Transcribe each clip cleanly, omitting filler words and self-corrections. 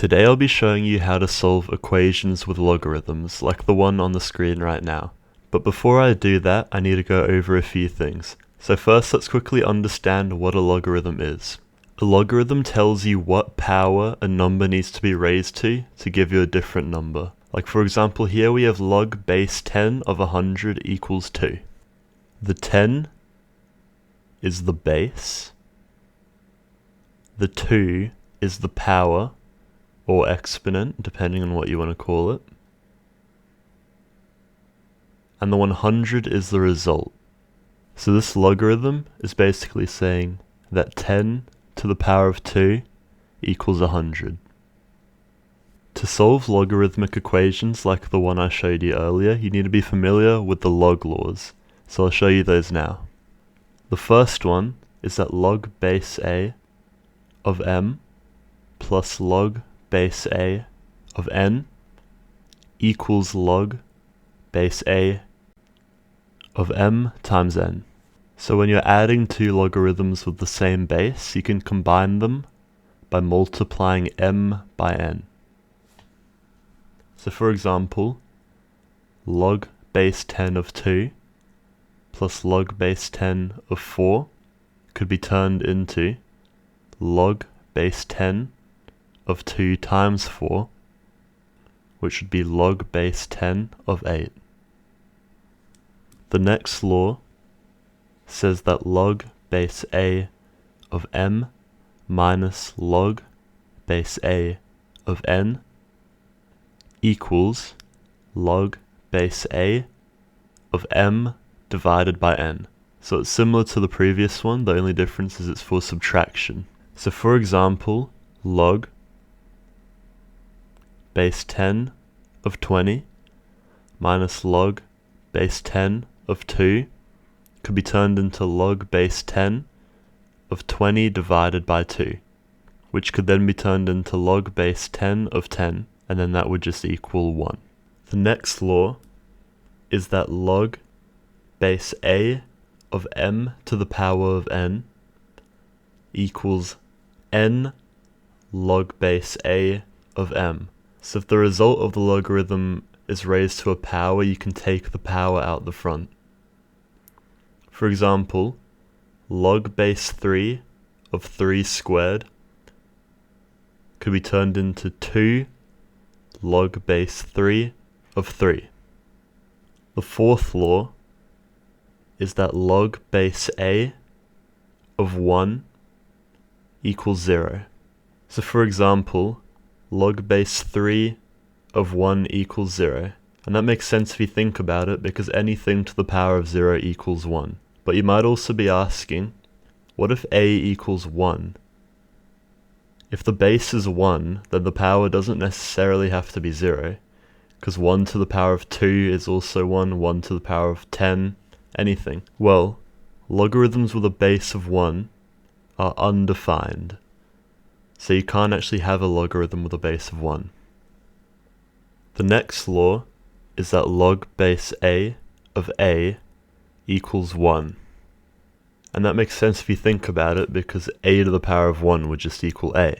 Today I'll be showing you how to solve equations with logarithms, like the one on the screen right now. But before I do that, I need to go over a few things. So first, let's quickly understand what a logarithm is. A logarithm tells you what power a number needs to be raised to give you a different number. Like for example, here we have log base 10 of 100 equals 2. The 10 is the base. The 2 is the power, or exponent, depending on what you want to call it. And the 100 is the result. So this logarithm is basically saying that 10 to the power of 2 equals 100. To solve logarithmic equations like the one I showed you earlier, you need to be familiar with the log laws. So I'll show you those now. The first one is that log base a of m plus log base a of n equals log base a of m times n. So when you're adding two logarithms with the same base, you can combine them by multiplying m by n. So for example, log base 10 of 2 plus log base 10 of 4 could be turned into log base 10 of 2 times 4, which would be log base 10 of 8. The next law says that log base a of m minus log base a of n equals log base a of m divided by n. So it's similar to the previous one, the only difference is it's for subtraction. So for example, log base 10 of 20 minus log base 10 of 2 could be turned into log base 10 of 20 divided by 2, which could then be turned into log base 10 of 10, and then that would just equal 1. The next law is that log base a of m to the power of n equals n log base a of m. So if the result of the logarithm is raised to a power, you can take the power out the front. For example, log base 3 of 3 squared could be turned into 2 log base 3 of 3. The fourth law is that log base a of 1 equals 0. So for example, log base 3 of 1 equals 0. And that makes sense if you think about it, because anything to the power of 0 equals 1. But you might also be asking, what if a equals 1? If the base is 1, then the power doesn't necessarily have to be 0, because 1 to the power of 2 is also 1, 1 to the power of 10, anything. Well, logarithms with a base of 1 are undefined. So you can't actually have a logarithm with a base of 1. The next law is that log base a of a equals 1. And that makes sense if you think about it, because a to the power of 1 would just equal a.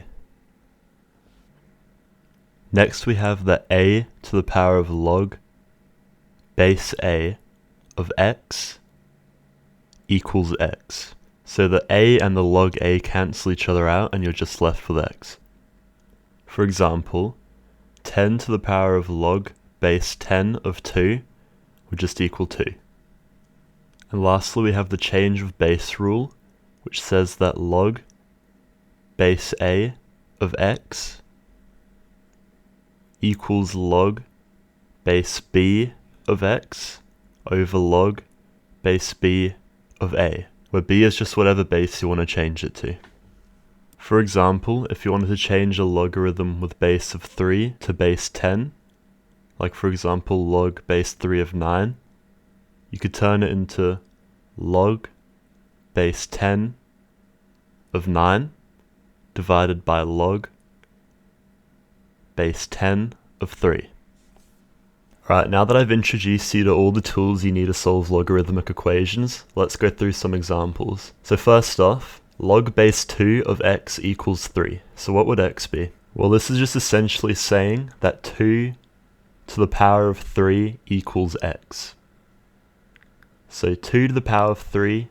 Next we have that a to the power of log base a of x equals x. So the a and the log a cancel each other out and you're just left with x. For example, 10 to the power of log base 10 of 2 would just equal 2. And lastly we have the change of base rule, which says that log base a of x equals log base b of x over log base b of a, where b is just whatever base you want to change it to. For example, if you wanted to change a logarithm with base of 3 to base 10, like for example log base 3 of 9, you could turn it into log base 10 of 9 divided by log base 10 of 3. Alright, now that I've introduced you to all the tools you need to solve logarithmic equations, let's go through some examples. So first off, log base 2 of x equals 3. So what would x be? Well, this is just essentially saying that 2 to the power of 3 equals x. So 2 to the power of 3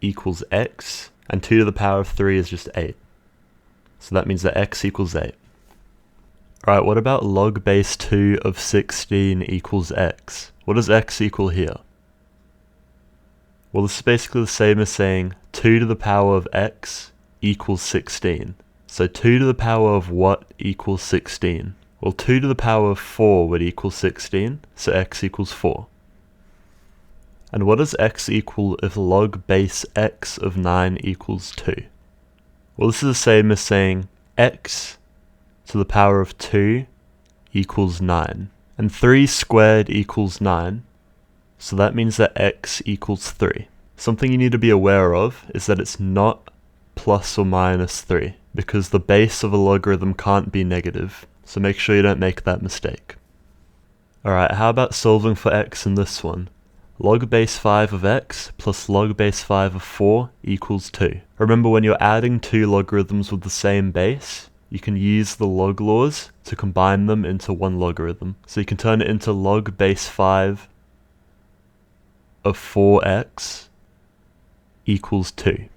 equals x, and 2 to the power of 3 is just 8. So that means that x equals 8. Alright, what about log base 2 of 16 equals x? What does x equal here? Well, this is basically the same as saying 2 to the power of x equals 16. So 2 to the power of what equals 16? Well, 2 to the power of 4 would equal 16, so x equals 4. And what does x equal if log base x of 9 equals 2? Well, this is the same as saying x to the power of 2 equals 9. And 3 squared equals 9, so that means that x equals 3. Something you need to be aware of is that it's not plus or minus 3, because the base of a logarithm can't be negative, so make sure you don't make that mistake. Alright, how about solving for x in this one? Log base 5 of x plus log base 5 of 4 equals 2. Remember, when you're adding two logarithms with the same base, you can use the log laws to combine them into one logarithm. So you can turn it into log base 5 of 4x equals 2.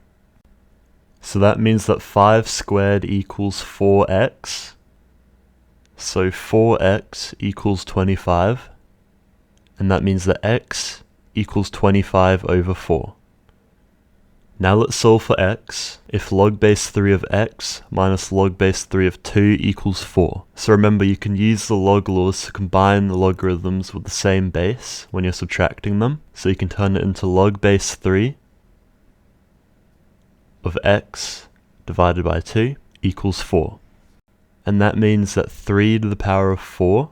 So that means that 5 squared equals 4x. So 4x equals 25. And that means that x equals 25 over 4. Now let's solve for x. If log base 3 of x minus log base 3 of 2 equals 4. So remember, you can use the log laws to combine the logarithms with the same base when you're subtracting them. So you can turn it into log base 3 of x divided by 2 equals 4. And that means that 3 to the power of 4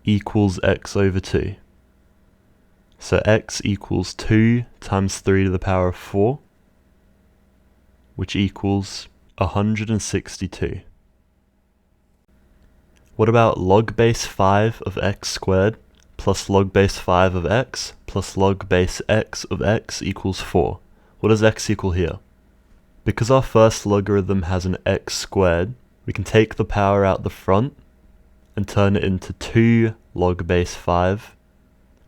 equals x over 2. So x equals 2 times 3 to the power of 4, which equals 162. What about log base 5 of x squared plus log base 5 of x plus log base x of x equals 4? What does x equal here? Because our first logarithm has an x squared, we can take the power out the front and turn it into 2 log base 5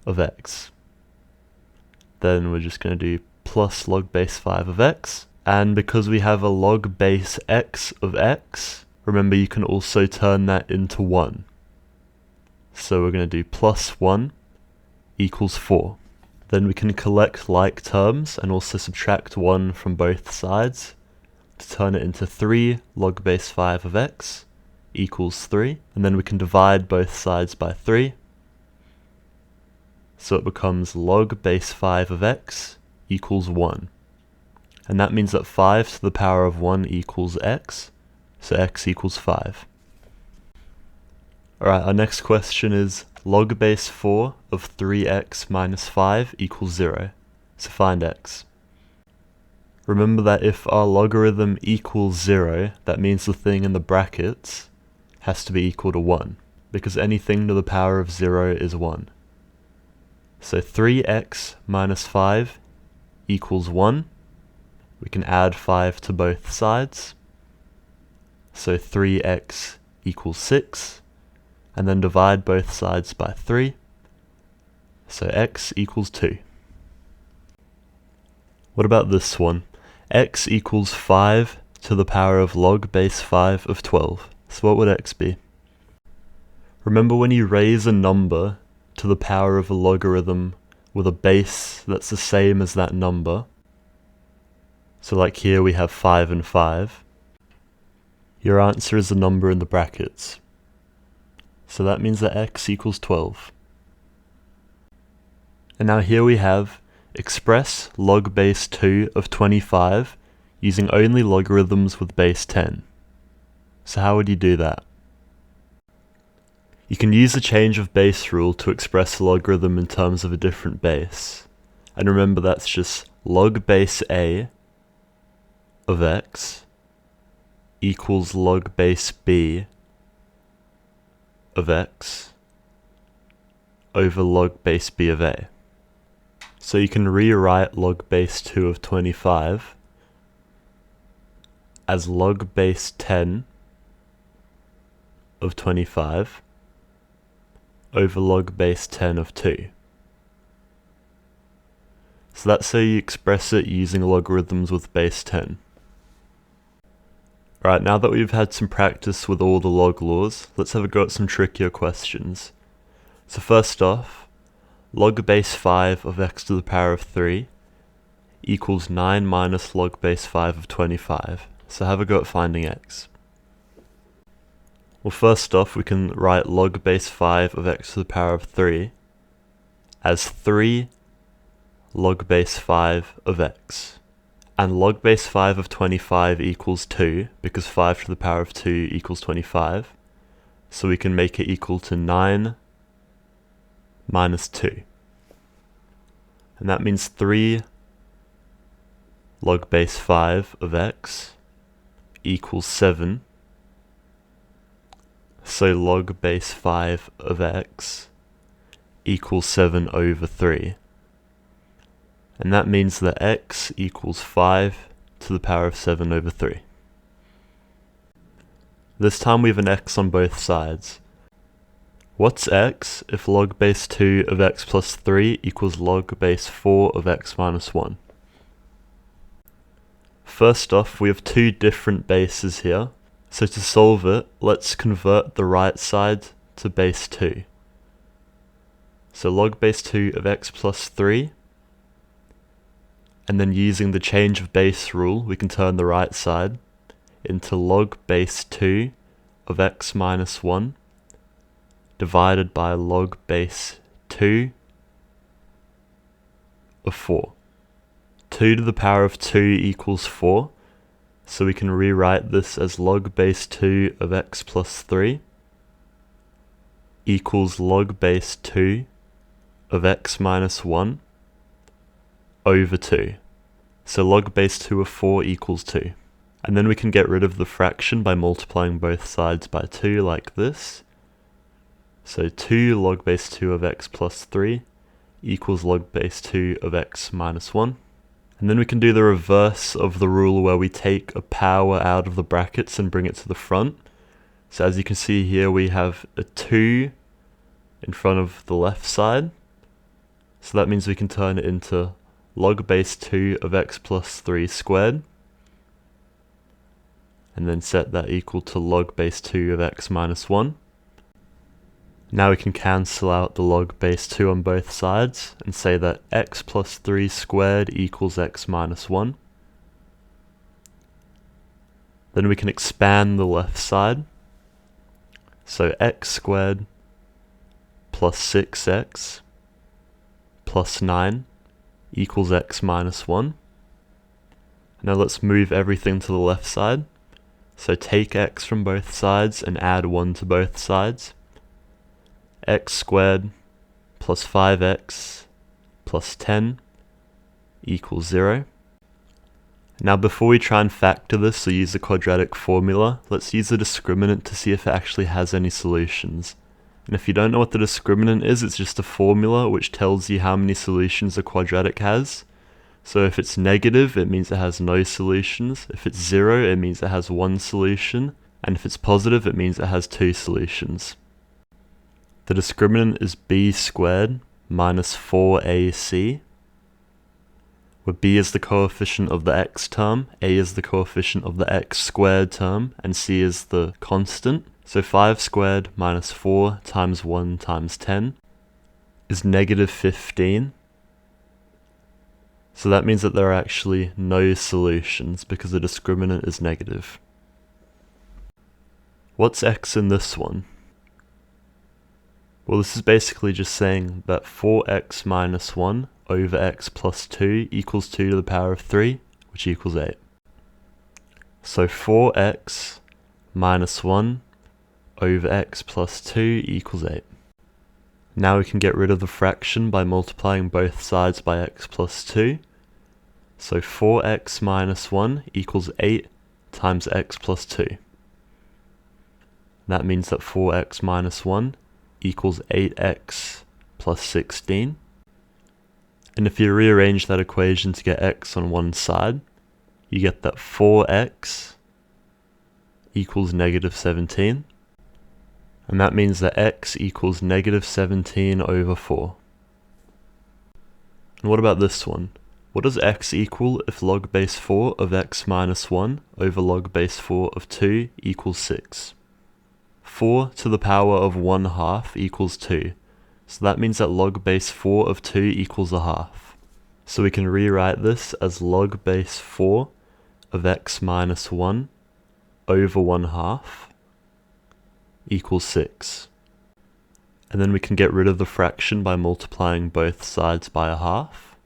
of x. Then we're just going to do plus log base 5 of x. And because we have a log base x of x, remember you can also turn that into 1. So we're going to do plus 1 equals 4. Then we can collect like terms and also subtract 1 from both sides to turn it into 3 log base 5 of x equals 3. And then we can divide both sides by 3. So it becomes log base 5 of x equals 1. And that means that 5 to the power of 1 equals x, so x equals 5. Alright, our next question is log base 4 of 3x minus 5 equals 0. So find x. Remember that if our logarithm equals 0, that means the thing in the brackets has to be equal to 1, because anything to the power of 0 is 1. So 3x minus 5 equals 1. We can add 5 to both sides. So 3x equals 6. And then divide both sides by 3. So x equals 2. What about this one? X equals 5 to the power of log base 5 of 12. So what would x be? Remember, when you raise a number to the power of a logarithm with a base that's the same as that number, so like here we have 5 and 5, your answer is the number in the brackets. So that means that x equals 12. And now here we have express log base 2 of 25 using only logarithms with base 10. So how would you do that? You can use the change of base rule to express a logarithm in terms of a different base. And remember, that's just log base a of x equals log base b of x over log base b of a. So you can rewrite log base 2 of 25 as log base 10 of 25 over log base 10 of 2. So that's how you express it using logarithms with base 10. Alright, now that we've had some practice with all the log laws, let's have a go at some trickier questions. So first off, log base 5 of x to the power of 3 equals 9 minus log base 5 of 25. So have a go at finding x. Well, first off, we can write log base 5 of x to the power of 3 as 3 log base 5 of x. And log base 5 of 25 equals 2, because 5 to the power of 2 equals 25. So we can make it equal to 9 minus 2. And that means 3 log base 5 of x equals 7. So log base 5 of x equals 7 over 3. And that means that x equals 5 to the power of 7 over 3. This time we have an x on both sides. What's x if log base 2 of x plus 3 equals log base 4 of x minus 1? First off, we have two different bases here. So to solve it, let's convert the right side to base 2. So log base 2 of x plus 3, and then using the change of base rule, we can turn the right side into log base 2 of x minus 1 divided by log base 2 of 4. 2 to the power of 2 equals 4, so we can rewrite this as log base 2 of x plus 3 equals log base 2 of x minus 1 over 2. So log base 2 of 4 equals 2. And then we can get rid of the fraction by multiplying both sides by 2 like this. So 2 log base 2 of x plus 3 equals log base 2 of x minus 1. And then we can do the reverse of the rule where we take a power out of the brackets and bring it to the front. So as you can see here, we have a 2 in front of the left side. So that means we can turn it into log base 2 of x plus 3 squared, and then set that equal to log base 2 of x minus 1. Now we can cancel out the log base 2 on both sides and say that x plus 3 squared equals x minus 1. Then we can expand the left side. So x squared plus 6x plus 9 equals x minus 1. Now let's move everything to the left side. So take x from both sides and add 1 to both sides. X squared plus 5x plus 10 equals 0. Now before we try and factor this or use the quadratic formula, let's use the discriminant to see if it actually has any solutions. And if you don't know what the discriminant is, it's just a formula which tells you how many solutions a quadratic has. So if it's negative, it means it has no solutions. If it's 0, it means it has 1 solution. And if it's positive, it means it has 2 solutions. The discriminant is b squared minus 4ac, where b is the coefficient of the x term, a is the coefficient of the x squared term, and c is the constant. So 5 squared minus 4 times 1 times 10 is negative 15. So that means that there are actually no solutions because the discriminant is negative. What's x in this one? Well, this is basically just saying that 4x minus 1 over x plus 2 equals 2 to the power of 3, which equals 8. So 4x minus 1 over x plus 2 equals 8. Now we can get rid of the fraction by multiplying both sides by x plus 2. So 4x minus 1 equals 8 times x plus 2. That means that 4x minus 1 equals 8x plus 16. And if you rearrange that equation to get x on one side, you get that 4x equals negative 17. And that means that x equals negative 17 over 4. And what about this one? What does x equal if log base 4 of x minus 1 over log base 4 of 2 equals 6? 4 to the power of 1/2 equals 2. So that means that log base 4 of 2 equals 1/2. So we can rewrite this as log base 4 of x minus 1 over 1/2 equals 6. And then we can get rid of the fraction by multiplying both sides by 1/2.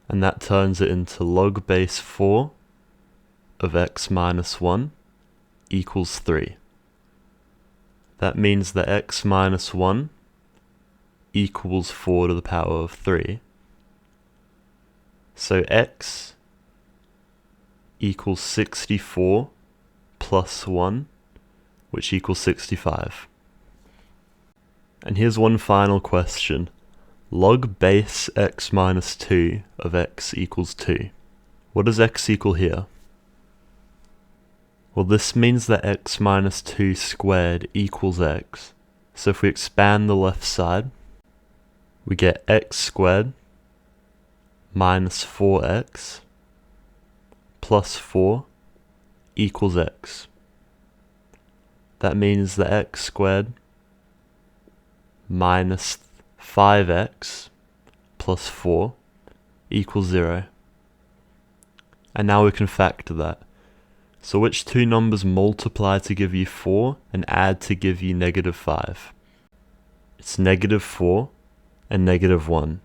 And that turns it into log base 4 of x minus 1 equals 3. That means that x minus 1 equals 4 to the power of 3. So x equals 64 plus 1, which equals 65. And here's one final question. Log base x minus 2 of x equals 2. What does x equal here? Well, this means that x minus 2 squared equals x. So if we expand the left side, we get x squared minus 4x plus 4 equals x. That means that x squared minus 5x plus 4 equals 0. And now we can factor that. So which two numbers multiply to give you 4 and add to give you negative 5? It's negative 4 and negative 1.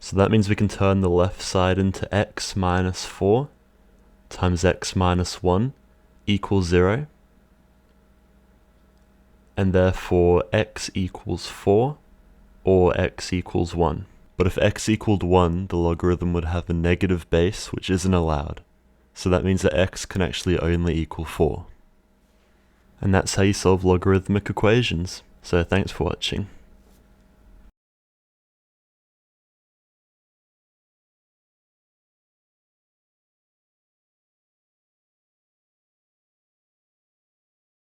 So that means we can turn the left side into x minus 4 times x minus 1 equals 0. And therefore x equals 4 or x equals 1. But if x equaled 1, the logarithm would have a negative base, which isn't allowed. So that means that x can actually only equal 4. And that's how you solve logarithmic equations. So thanks for watching.